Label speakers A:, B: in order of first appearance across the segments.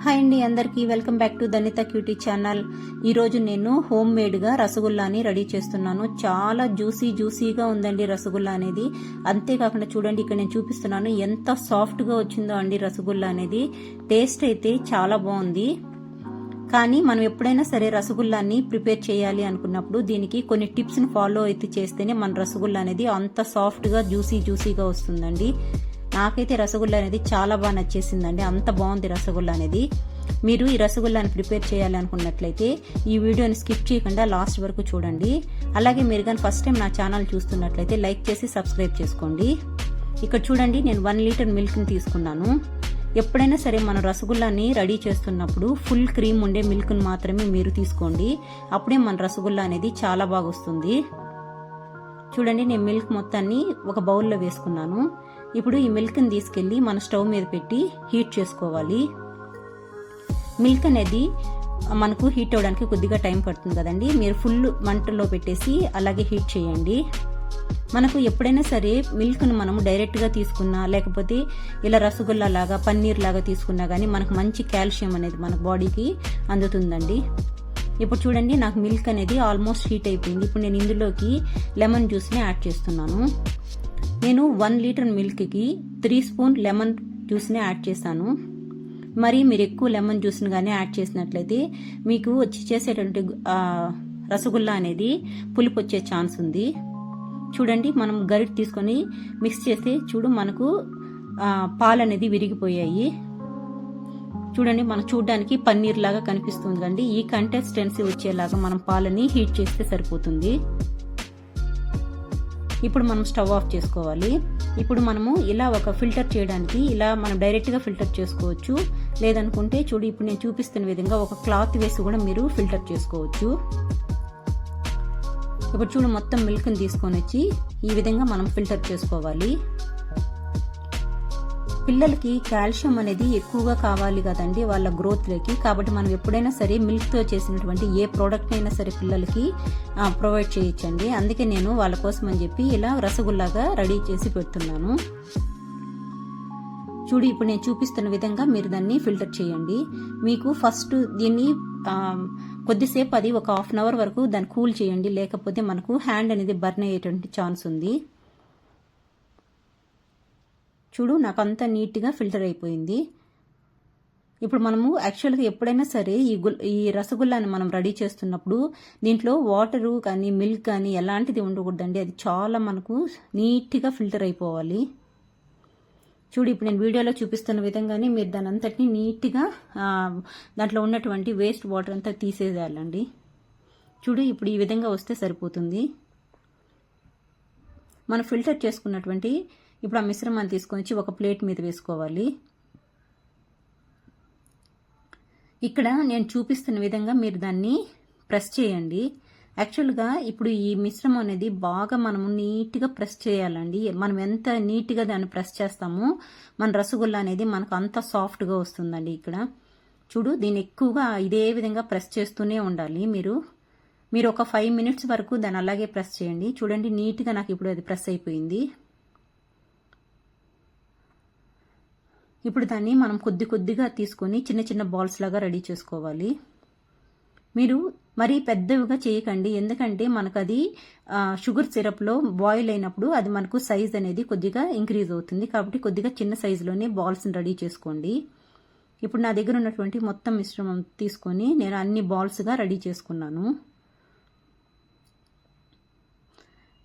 A: Hi అండి, అందరికీ welcome back to Dhanitha cutie channel. ఈరోజు నేను హోమ్ మేడ్గా రసగుల్లాని రెడీ చేస్తున్నాను. చాలా జ్యూసీగా ఉందండి రసగుల్లా అనేది. అంతేకాకుండా చూడండి, ఇక్కడ నేను చూపిస్తున్నాను ఎంత సాఫ్ట్గా వచ్చిందో అండి రసగుల్లా అనేది. టేస్ట్ అయితే చాలా బాగుంది. కానీ మనం ఎప్పుడైనా సరే రసగుల్లాని ప్రిపేర్ చేయాలి అనుకున్నప్పుడు దీనికి కొన్ని టిప్స్ని ఫాలో అయితే చేస్తేనే మన రసగుల్లా అనేది అంత సాఫ్ట్గా జ్యూసీగా వస్తుందండి. నాకైతే రసగుల్లా అనేది చాలా బాగా నచ్చేసిందండి. అంత బాగుంది రసగుల్లా అనేది. మీరు ఈ రసగుల్లాని ప్రిపేర్ చేయాలి అనుకున్నట్లయితే ఈ వీడియోని స్కిప్ చేయకుండా లాస్ట్ వరకు చూడండి. అలాగే మీరు కానీ ఫస్ట్ టైం నా ఛానల్ చూస్తున్నట్లయితే లైక్ చేసి సబ్స్క్రైబ్ చేసుకోండి. ఇక్కడ చూడండి, నేను 1 లీటర్ మిల్క్ని తీసుకున్నాను. ఎప్పుడైనా సరే మనం రసగుల్లాని రెడీ చేస్తున్నప్పుడు ఫుల్ క్రీమ్ ఉండే మిల్క్ని మాత్రమే మీరు తీసుకోండి. అప్పుడే మన రసగుల్లా అనేది చాలా బాగా వస్తుంది. చూడండి, నేను మిల్క్ మొత్తాన్ని ఒక బౌల్లో వేసుకున్నాను. ఇప్పుడు ఈ మిల్క్ని తీసుకెళ్లి మన స్టవ్ మీద పెట్టి హీట్ చేసుకోవాలి. మిల్క్ అనేది మనకు హీట్ అవ్వడానికి కొద్దిగా టైం పడుతుంది కదండి. మీరు ఫుల్ మంటలో పెట్టేసి అలాగే హీట్ చేయండి. మనకు ఎప్పుడైనా సరే మిల్క్ను మనము డైరెక్ట్గా తీసుకున్నా లేకపోతే ఇలా రసగుల్లా లాగా పన్నీర్ లాగా తీసుకున్నా కానీ మనకు మంచి కాల్షియం అనేది మన బాడీకి అందుతుందండి. ఇప్పుడు చూడండి, నాకు మిల్క్ అనేది ఆల్మోస్ట్ హీట్ అయిపోయింది. ఇప్పుడు నేను ఇందులోకి లెమన్ జ్యూస్ని యాడ్ చేస్తున్నాను. నేను 1 లీటర్ మిల్క్కి 3 స్పూన్ లెమన్ జ్యూస్ని యాడ్ చేశాను. మరి మీరు ఎక్కువ లెమన్ జ్యూస్ని కానీ యాడ్ చేసినట్లయితే మీకు చేసేటువంటి రసగుల్లా అనేది పులుపు వచ్చే ఛాన్స్ ఉంది. చూడండి, మనం గరిటె తీసుకొని మిక్స్ చేస్తే మనకు పాలు అనేది విరిగిపోయాయి. చూడండి, మనం చూడడానికి పన్నీర్ లాగా కనిపిస్తుంది కండి. ఈ కన్సిస్టెన్సీ వచ్చేలాగా మనం పాలని హీట్ చేస్తే సరిపోతుంది. ఇప్పుడు మనం స్టవ్ ఆఫ్ చేసుకోవాలి. ఇప్పుడు మనము ఇలా ఒక ఫిల్టర్ చేయడానికి ఇలా మనం డైరెక్ట్గా ఫిల్టర్ చేసుకోవచ్చు. లేదనుకుంటే ఇప్పుడు నేను చూపిస్తున్న విధంగా ఒక క్లాత్ వేసి కూడా మీరు ఫిల్టర్ చేసుకోవచ్చు. ఇప్పుడు మొత్తం మిల్క్ని తీసుకొని వచ్చి ఈ విధంగా మనం ఫిల్టర్ చేసుకోవాలి. పిల్లలకి కాల్షియం అనేది ఎక్కువగా కావాలి కదండి వాళ్ళ గ్రోత్లోకి. కాబట్టి మనం ఎప్పుడైనా సరే మిల్క్తో చేసినటువంటి ఏ ప్రోడక్ట్ అయినా సరే పిల్లలకి ప్రొవైడ్ చేయొచ్చండి. అందుకే నేను వాళ్ళ కోసం అని చెప్పి ఇలా రసగుల్లాగా రెడీ చేసి పెడుతున్నాను. ఇప్పుడు నేను చూపిస్తున్న విధంగా మీరు దాన్ని ఫిల్టర్ చేయండి. మీకు ఫస్ట్ దీన్ని కొద్దిసేపు అది ఒక 1/2 అవర్ వరకు దాన్ని కూల్ చేయండి. లేకపోతే మనకు హ్యాండ్ అనేది బర్న్ అయ్యేటువంటి ఛాన్స్ ఉంది. నాకు అంతా నీట్గా ఫిల్టర్ అయిపోయింది. ఇప్పుడు మనము యాక్చువల్గా ఎప్పుడైనా సరే ఈ రసగుల్లాని మనం రెడీ చేస్తున్నప్పుడు దీంట్లో వాటరు కానీ మిల్క్ కానీ ఎలాంటిది ఉండకూడదండి. అది చాలా మనకు నీట్గా ఫిల్టర్ అయిపోవాలి. ఇప్పుడు నేను వీడియోలో చూపిస్తున్న విధంగానే మీరు దాని అంతటిని నీట్గా దాంట్లో ఉన్నటువంటి వేస్ట్ వాటర్ అంతా తీసేయాలండి. ఇప్పుడు ఈ విధంగా వస్తే సరిపోతుంది. మనం ఫిల్టర్ చేసుకున్నటువంటి ఇప్పుడు ఆ మిశ్రమాన్ని తీసుకొని ఒక ప్లేట్ మీద వేసుకోవాలి. ఇక్కడ నేను చూపిస్తున్న విధంగా మీరు దాన్ని ప్రెస్ చేయండి. యాక్చువల్గా ఇప్పుడు ఈ మిశ్రమం అనేది బాగా మనము నీట్గా ప్రెస్ చేయాలండి. మనం ఎంత నీట్గా దాన్ని ప్రెస్ చేస్తామో మన రసగుల్లా అనేది మనకు అంత సాఫ్ట్గా వస్తుందండి. ఇక్కడ దీన్ని ఎక్కువగా ఇదే విధంగా ప్రెస్ చేస్తూనే ఉండాలి. మీరు ఒక 5 మినిట్స్ వరకు దాన్ని అలాగే ప్రెస్ చేయండి. చూడండి, నీట్గా నాకు ఇప్పుడు అది ప్రెస్ అయిపోయింది. ఇప్పుడు దాన్ని మనం కొద్దిగా తీసుకొని చిన్న బాల్స్ లాగా రెడీ చేసుకోవాలి. మీరు మరీ పెద్దవిగా చేయకండి, ఎందుకంటే మనకు అది షుగర్ సిరప్లో బాయిల్ అయినప్పుడు అది మనకు సైజ్ అనేది కొద్దిగా ఇంక్రీజ్ అవుతుంది. కాబట్టి కొద్దిగా చిన్న సైజులోనే బాల్స్ని రెడీ చేసుకోండి. ఇప్పుడు నా దగ్గర ఉన్నటువంటి మొత్తం మిశ్రమం తీసుకొని నేను అన్ని బాల్స్గా రెడీ చేసుకున్నాను.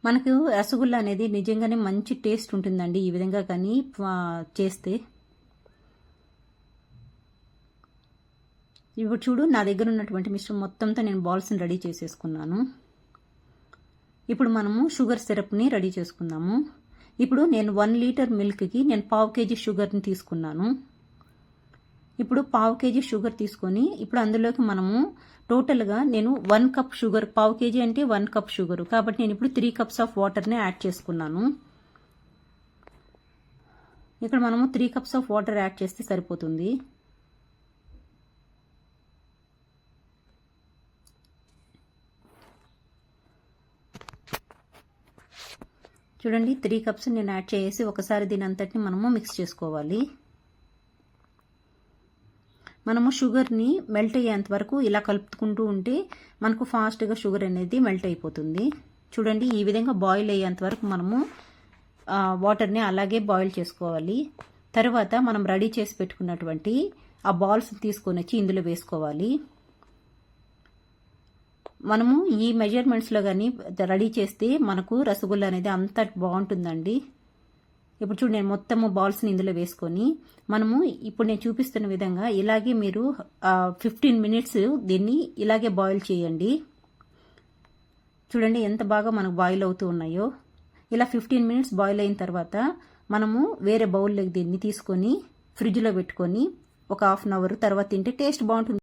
A: మనకు రసగుల్లా అనేది నిజంగానే మంచి టేస్ట్ ఉంటుందండి ఈ విధంగా కానీ చేస్తే. ఇప్పుడు నా దగ్గర ఉన్నటువంటి మిశ్రమం మొత్తంతో నేను బాల్స్ని రెడీ చేసేసుకున్నాను. ఇప్పుడు మనము షుగర్ సిరప్ని రెడీ చేసుకుందాము. ఇప్పుడు నేను 1 లీటర్ మిల్క్కి నేను 1/2 kg షుగర్ని తీసుకున్నాను. ఇప్పుడు 1/2 kg షుగర్ తీసుకొని ఇప్పుడు అందులోకి మనము టోటల్గా నేను 1 కప్ షుగర్, 1/2 kg అంటే 1 కప్ షుగర్ కాబట్టి నేను ఇప్పుడు 3 కప్స్ ఆఫ్ వాటర్ని యాడ్ చేసుకున్నాను. ఇక్కడ మనము 3 కప్స్ ఆఫ్ వాటర్ యాడ్ చేస్తే సరిపోతుంది. చూడండి, 3 కప్స్ నేను యాడ్ చేసి ఒకసారి దీని అంతటిని మనము మిక్స్ చేసుకోవాలి. మనము షుగర్ని మెల్ట్ అయ్యేంత వరకు ఇలా కలుపుకుంటూ ఉంటే మనకు ఫాస్ట్గా షుగర్ అనేది మెల్ట్ అయిపోతుంది. చూడండి, ఈ విధంగా బాయిల్ అయ్యేంత వరకు మనము వాటర్ని అలాగే బాయిల్ చేసుకోవాలి. తర్వాత మనం రెడీ చేసి పెట్టుకున్నటువంటి ఆ బాల్స్ తీసుకొని వచ్చి ఇందులో వేసుకోవాలి. మనము ఈ మెజర్మెంట్స్లో కానీ రెడీ చేస్తే మనకు రసగుల్లా అనేది అంత బాగుంటుందండి. ఇప్పుడు చూడు, నేను మొత్తము బాల్స్ని ఇందులో వేసుకొని మనము ఇప్పుడు నేను చూపిస్తున్న విధంగా ఇలాగే మీరు 15 మినిట్స్ దీన్ని ఇలాగే బాయిల్ చేయండి. చూడండి ఎంత బాగా మనకు బాయిల్ అవుతూ ఉన్నాయో. ఇలా 15 మినిట్స్ బాయిల్ అయిన తర్వాత మనము వేరే బౌల్లోకి దీన్ని తీసుకొని ఫ్రిడ్జ్లో పెట్టుకొని ఒక హాఫ్ అన్ అవర్ తర్వాత తింటే టేస్ట్ బాగుంటుంది.